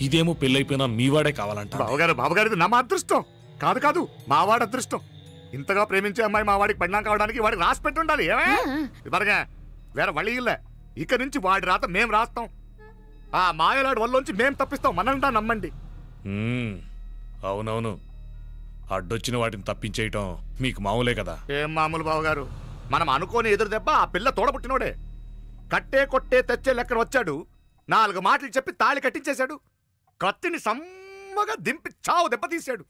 ఇదేమో పెళ్ళైపోయినా మీవాడే కావాలంట. బావగారు నా అదృష్టం కాదు కాదు, మావాడి అదృష్టం. ఇంతగా ప్రేమించే అమ్మాయి మా వాడికి పెళ్ళాం కావడానికి వాడికి రాసి పెట్టి ఉండాలి. ఏమే ఇవరగా వేరే వళ్ళి ఇల్లే. ఇక నుంచి వాడి రాత మేం రాస్తాం. ఆ మాయలాడి వల్లోంచి మేం తప్పిస్తాం. మనల్ని నమ్మండి. అవునవును, అడ్డొచ్చిన వాటిని తప్పించేయటం మీకు మామూలే కదా. ఏం మామూలు బావగారు, మనం అనుకోని ఎదురు దెబ్బ ఆ పిల్ల తోడబుట్టినోడే. కట్టే కొట్టే తెచ్చే లెక్కన వచ్చాడు. 4 మాటలు చెప్పి తాళి కట్టించేశాడు. కత్తిని సమ్మగా దింపి చావు దెబ్బతీశాడు.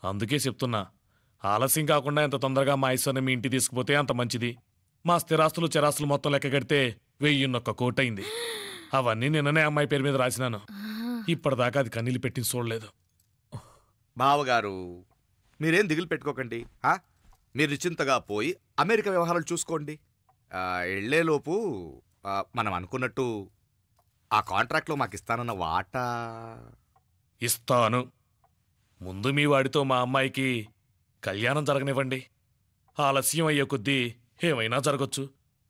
అందుకే చెప్తున్నా, ఆలస్యం కాకుండా ఎంత తొందరగా మా ఐశ్వర్యం మీ ఇంటికి తీసుకుపోతే అంత మంచిది. మా స్థిరాస్తులు చిరాస్తులు మొత్తం లెక్క కడితే 1001 కోటయింది. అవన్నీ నిన్ననే అమ్మాయి పేరు మీద రాసినాను. ఇప్పటిదాకా అది కన్నీళ్ళు పెట్టిన చూడలేదు. బావగారు మీరేం దిగులు పెట్టుకోకండి. మీరు నిశ్చింతగా పోయి అమెరికా వ్యవహారాలు చూసుకోండి. వెళ్లేలోపు మనం అనుకున్నట్టు ఆ కాంట్రాక్ట్లో మాకు ఇస్తానన్న వాటా ఇస్తాను. ముందు మీ వాడితో మా అమ్మాయికి కళ్యాణం జరగనివ్వండి. ఆలస్యం అయ్యే కొద్దీ ఏమైనా జరగచ్చు.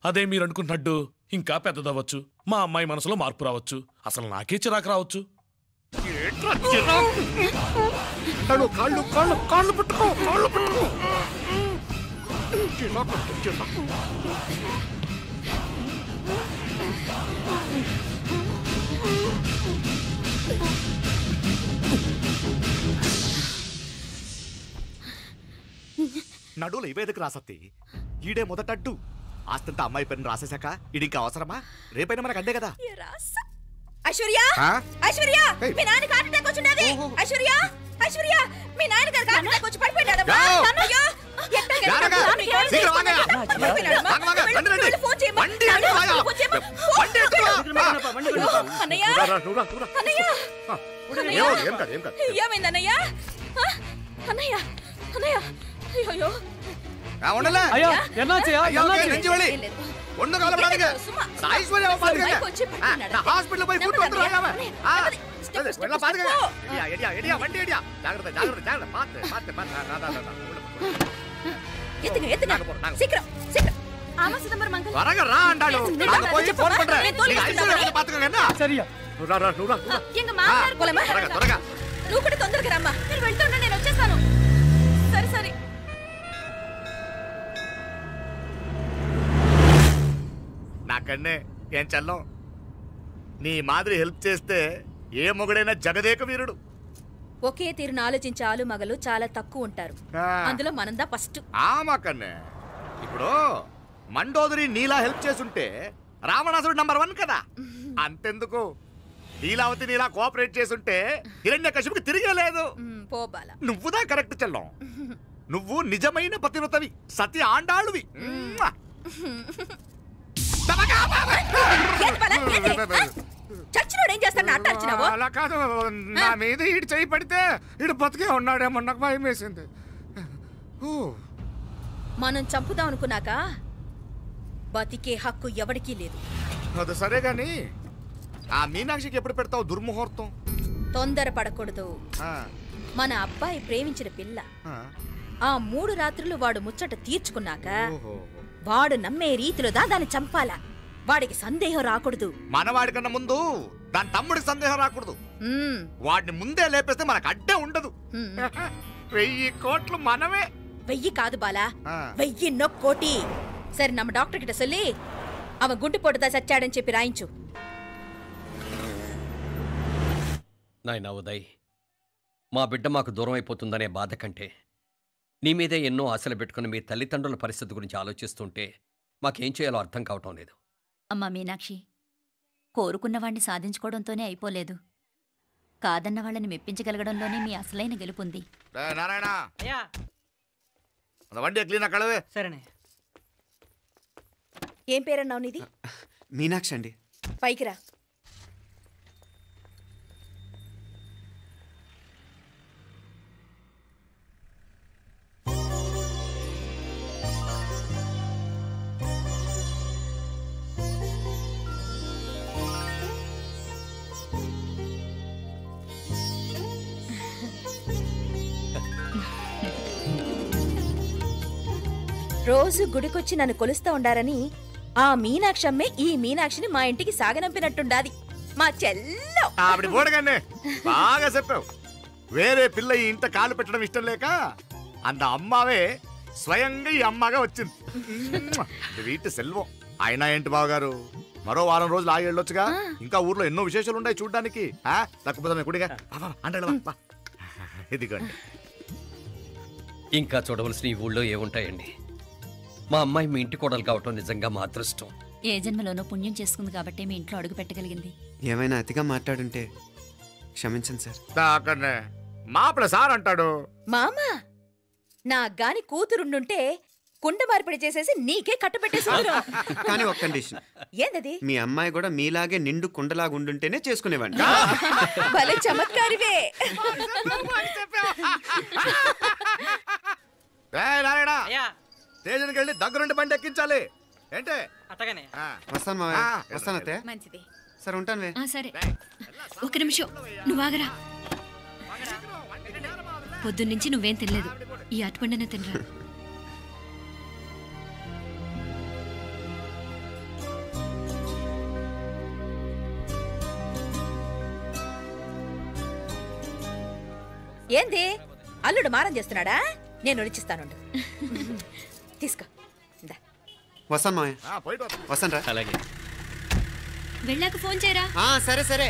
అదే మీరు అనుకుంటున్నట్టు ఇంకా పెద్దదవ్వచ్చు. మా అమ్మాయి మనసులో మార్పు రావచ్చు. అసలు నాకే చిరాకు రావచ్చు. నడువులు ఇవేదకు రాసత్తి. ఈడే మొదటడ్డు. ఆస్తంతా అమ్మాయి పేరుని రాసేశాక ఈడింకా అవసరమా? రేపైనా మనకు అడ్డే కదా. ఐశ్వర్య ఐశ్వర్య మీ నాన్న హార్ట్ అటాక్ వచ్చినది. ఐశ్వర్య ఐశ్వర్య మీ నాన్న గారు హార్ట్ అటాక్ వచ్చి పడిపోయాడు. నాన్నయ్య ఏమైందన్నయ్య? అన్నయ్య అన్నయ్య అయ్యో హాస్పిటల్ పోయి నువ్వు కూడా తొందరగా రమ్మా. నేను వెళ్తున్నా, నేను వచ్చేస్తాను. సరే సరే. నాకన్నే ఏం చల్లం. నీ మాదిరి హెల్ప్ చేస్తే ఏ మొగుడైనా జగదేక వీరుడు. ఒకే తీరును ఆలోచించే ఆలు మగలు చాలా తక్కువ ఉంటారు. అందులో మనందా ఫస్ట్. మాకన్నే ఇప్పుడు మండోదరి నీలా హెల్ప్ చేసుంటే రావణాసుడు నంబర్ 1 కదా. అంతెందుకు, లీలావతి నీలా కోఆపరేట్ చేసుంటే హిరణ్యకశిపుకి తిరిగే లేదు. నువ్వుదా కరెక్ట్ చెల్లం. నువ్వు నిజమైన పతివ్రతవి, సతి ఆండాళ్ళువి. చచ్చినోడు ఏం చేస్తాడు? అలా కాదు, నా మీద ఈడు చేయి పడితే ఈడు బతికే ఉన్నాడేమో నాకు భయం వేసింది. మనం చంపుదాం అనుకున్నాక బతికే హక్కు ఎవరికీ లేదు. అది సరే గాని ఆ మీనాక్షికి ఎప్పుడు పెడతావు దుర్ముహూర్తం? తొందర పడకూడదు. మన అబ్బాయి ప్రేమించిన పిల్ల ఆ 3 రాత్రులు వాడు ముచ్చట తీర్చుకున్నాక వాడు నమ్మే రీతిలో దాన్ని చంపాలా. వాడికి సందేహం రాకూడదు. మనవాడి కన్నా ముందు దాని తమ్ముడికి సందేహం రాకూడదు. వాడిని ముందే లేపేస్తే మనకు అడ్డే ఉండదు. 1000 కోట్లు మనమే. 1000 కాదు బాలా, 1000 కోటి. సరే నమ్మ డాక్టర్ కిட்ட சொல்லி அவன் గుండు పోటుదా చచ్చాడని చెప్పి రాయించు. నాయనా ఉదయ్, మా బిడ్డ మాకు దూరం అయిపోతుందనే బాధ కంటే నీ మీదే ఎన్నో ఆశలు పెట్టుకుని మీ తల్లిదండ్రుల పరిస్థితి గురించి ఆలోచిస్తుంటే మాకేం చేయాలో అర్థం కావటం లేదు. అమ్మా మీనాక్షి, కోరుకున్నవాణ్ణి సాధించుకోవడంతోనే అయిపోలేదు. కాదన్న వాళ్ళని మెప్పించగలగడంలోనే మీ అసలైన గెలుపుంది. ఏం పేరన్నావు నీది? మీనాక్షి అండి. పైకి రా. రోజు గుడికొచ్చి నన్ను కొలుస్తా ఉండారని ఆ మీనాక్షమ్మే ఈ మీనాక్షిని మా ఇంటికి సాగనంపినట్టుండాది. మా చెల్లో ఆవిడ బోడగానే బాగా చెప్పావు. వేరే పిల్ల ఈ ఇంట కాలు పెట్టడం ఇష్టం లేక అంత అమ్మావే స్వయంగా ఈ అమ్మగా వచ్చింది. వీటి సెల్వం. అయినా ఏంటి బావగారు, మరో వారం రోజులు ఆగి వెళ్ళొచ్చుగా. ఇంకా ఊర్లో ఎన్నో విశేషాలు ఉన్నాయి చూడ్డానికి. తక్కువ కుడిగా అంటే ఇదిగోండి. ఇంకా చూడవలసిన ఈ ఊళ్ళో ఏముంటాయండి? మా అమ్మాయి మీ ఇంటి కోడలు కావటం నిజంగా మా అదృష్టం. ఏ జన్మలోనో పుణ్యం చేసుకుంది కాబట్టి మీ ఇంట్లో అడుగు పెట్టగలిగింది. ఏమైనా అతిగా మాట్లాడుంటే క్షమించండి సార్. మాపల సార్ అంటాడు. మామా నా గాని కూతురుండుంటే కుండ మార్పిడి చేసేసి నీకే కట్టబెట్టేసి కానీ ఒక కండిషన్. ఏందది? మీ అమ్మాయి కూడా మీలాగే నిండు కుండలాగా ఉండుంటేనే చేసుకునేవాడిని. భలే చమత్కారివే. స్టేషన్కి వెళ్ళి దగ్గరుండి బండి ఎక్కించాలి. ఏంటే అట్టగానే వస్తాను మావయ్య. వస్తాను అత్తయ్య. మంచిది. సరే ఉంటాను. సరే ఒక నిమిషం నువ్వు ఆగరా. పొద్దున్నుంచి నువ్వేం తినలేదు. ఈ అటుపండనే తినరా. ఏంది అల్లుడు మారం చేస్తున్నాడా? నేను రుచిస్తాను. తీసుకో. వస్తాను మావయ్య. వస్తాను రా. అలాగే. వెళ్ళాక ఫోన్ చేయరా. సరే సరే.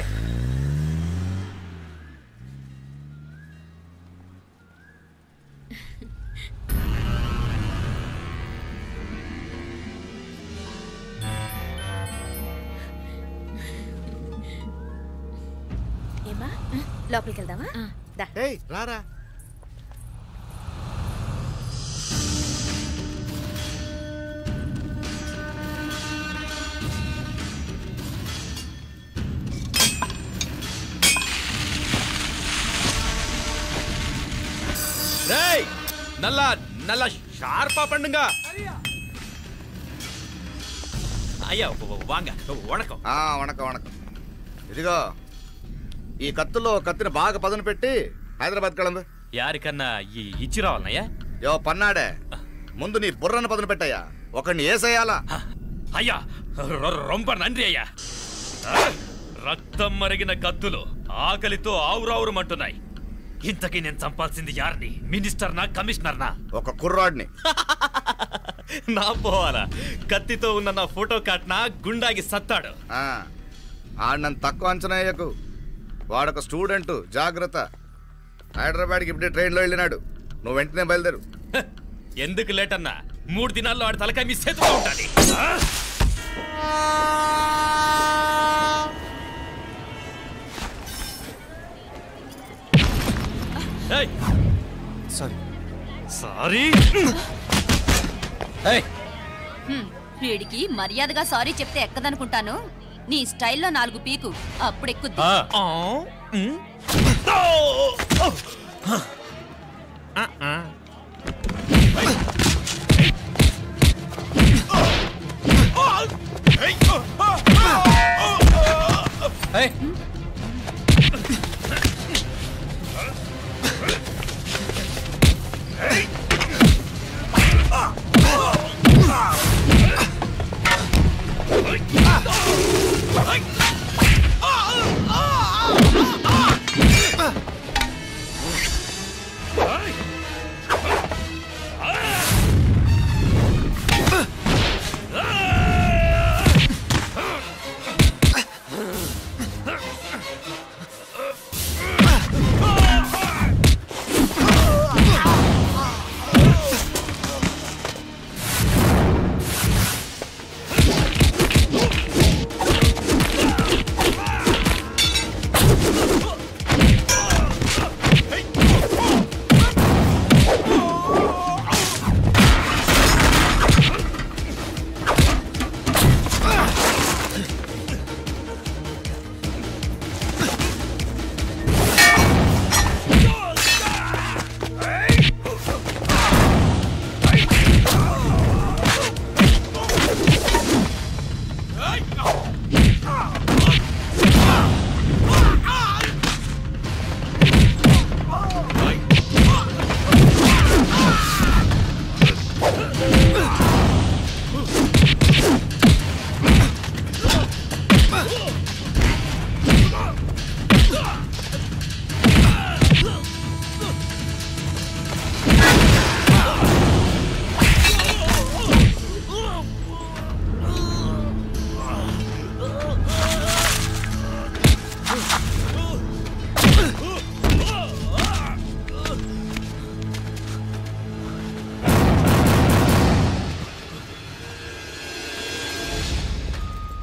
ఏమా లోపలికి వెళ్దామా? రారా. நல்ல ஷார்ப்பா பண்ணுங்க. ஐயா வாங்க. வணக்கம். వణకం వణకం. ఇదిగో ఈ కత్తుల్లో కత్తిని బాగా పదును పెట్టి హైదరాబాద్ కళందు. యారికన్నా ఇచ్చి రావాలన్నయ్యా? యో పన్నాడే, ముందు నీ బుర్రను పదును పెట్టయ్యా. ఒకడిని ఏసేయాలా? అయ్యా రొంప నంది అయ్యా. రక్తం మరిగిన కత్తులు ఆకలితో ఆవురావురమంటున్నాయి. ఇంతకీ నేను చంపాల్సింది యారిని? మినిస్టర్నా కమిషనర్నా? ఒక కుర్రాడిని. నా పోవాలా? కత్తితో ఉన్న నా ఫోటో కాట్నా గుండాగి సత్తాడు. ఆడినంత తక్కువ అంచనా అయ్యకు. వాడొక స్టూడెంట్, జాగ్రత్త. హైదరాబాద్కి ఇప్పుడే ట్రైన్లో వెళ్ళినాడు. నువ్వు వెంటనే బయలుదేరు. ఎందుకు లేట్ అన్నా? 3 దినాల్లో ఆడి తలకాయ మీ చేతిలో ఉండాలి. సారీ. వీడికి మర్యాదగా సారీ చెప్తే ఎక్కదనుకుంటాను. నీ స్టైల్లో 4 పీకు, అప్పుడు ఎక్కుద్ది.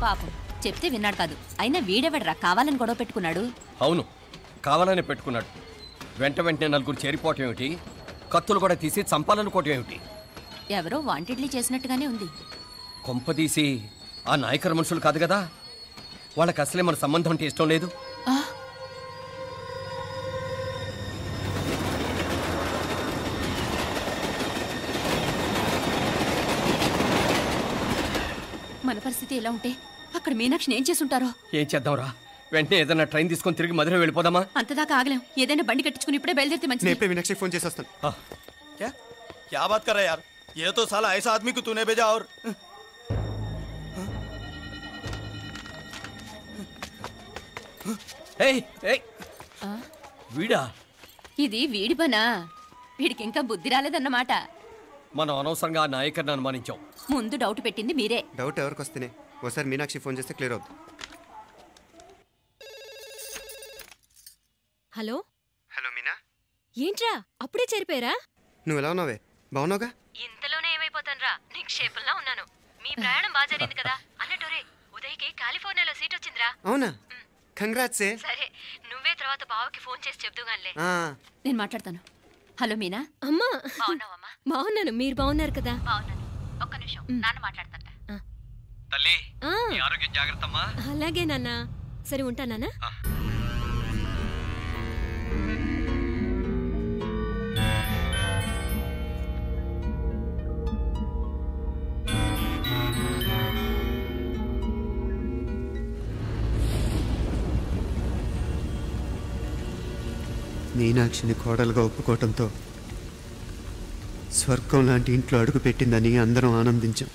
పాపం చెప్తే విన్నాడు కాదు. అయినా వీడెవడరా కావాలని గొడవ పెట్టుకున్నాడు? అవును, కావాలనే పెట్టుకున్నాడు. వెంటనే నలుగురు చేరిపోవటం ఏమిటి, కత్తులు కూడా తీసి చంపాలనుకోవటం ఏమిటి? ఎవరో వాంటెడ్లీ చేసినట్టుగానే ఉంది. కొంపదీసి ఆ నాయకర్ మనుషులు కాదు కదా? వాళ్ళకి అసలే మన సంబంధం అంటే ఇష్టం లేదు. మన పరిస్థితి ఎలా ఉంటే అక్కడ మీనాక్షిని ఏం చేసుంటారో. ఏం చేద్దాంరా? వెంటనే ఏదైనా ట్రైన్ తీసుకొని తిరిగి మధుర వెళ్ళిపోదామా? అంతదాకా ఆగలేం. ఏదైనా బండి కట్టించుకుని ఇప్పుడే బయలుదేరితే మంచిది. మీనాక్షి ఫోన్ చేసేస్తాను. क्या बात कर रहा है यार? ये तो साला ऐसा आदमी को तूने भेजा और వీడా? ఇది వీడి పనా? వీడికి ఇంకా బుద్ధి రాలేదన్నమాట. మనం అనవసరంగా ఆ నాయకర్ని అనుమానించాం. ముందు డౌట్ పెట్టింది మీరే. డౌట్ ఎవరికి వస్తేనే ఒకసారి మీనాక్షి ఫోన్ చేస్తే క్లియర్ అవుతుంది. హలో హలో మీనా, ఏంట్రా అప్పుడే చేరిపోయారా? నువ్వు ఎలా ఉన్నావే? బాగున్నావుగా? ఇంతలోనే ఏమైపోతానరా, నిక్షేపంలా ఉన్నాను. మీ ప్రయాణం బాగా జరిగింది కదా? అన్నట్టు ఉదయ్కి కాలిఫోర్నియాలో సీట్ వచ్చిందిరా. అవునా? కంగ్రాట్స్. సరే నువ్వే తర్వాత బావకి ఫోన్ చేసి చెప్దుగానిలే. నేను మాట్లాడతాను. హలో మీనా. అమ్మా బాగున్నాను, మీరు బాగున్నారు కదా? బాగున్నాను. ఒక్క నిమిషం, నాన్న మాట్లాడతాట. తల్లి, ఆరోగ్యం జాగ్రత్తమ్మా. అలాగే నాన్న. సరే ఉంటానా? మీనాక్షిని కోడలుగా ఒప్పుకోవటంతో స్వర్గం లాంటి ఇంట్లో అడుగు పెట్టిందని అందరం ఆనందించాం.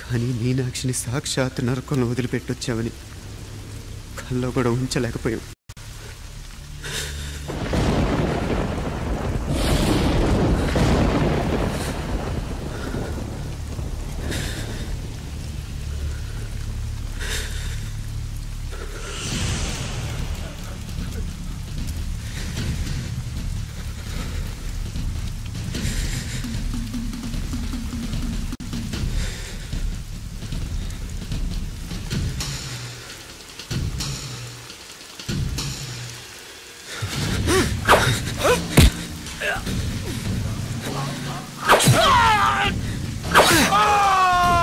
కానీ మీనాక్షిని సాక్షాత్ నరకంలో వదిలిపెట్టొచ్చామని కల్లో కూడా ఉంచలేకపోయాం.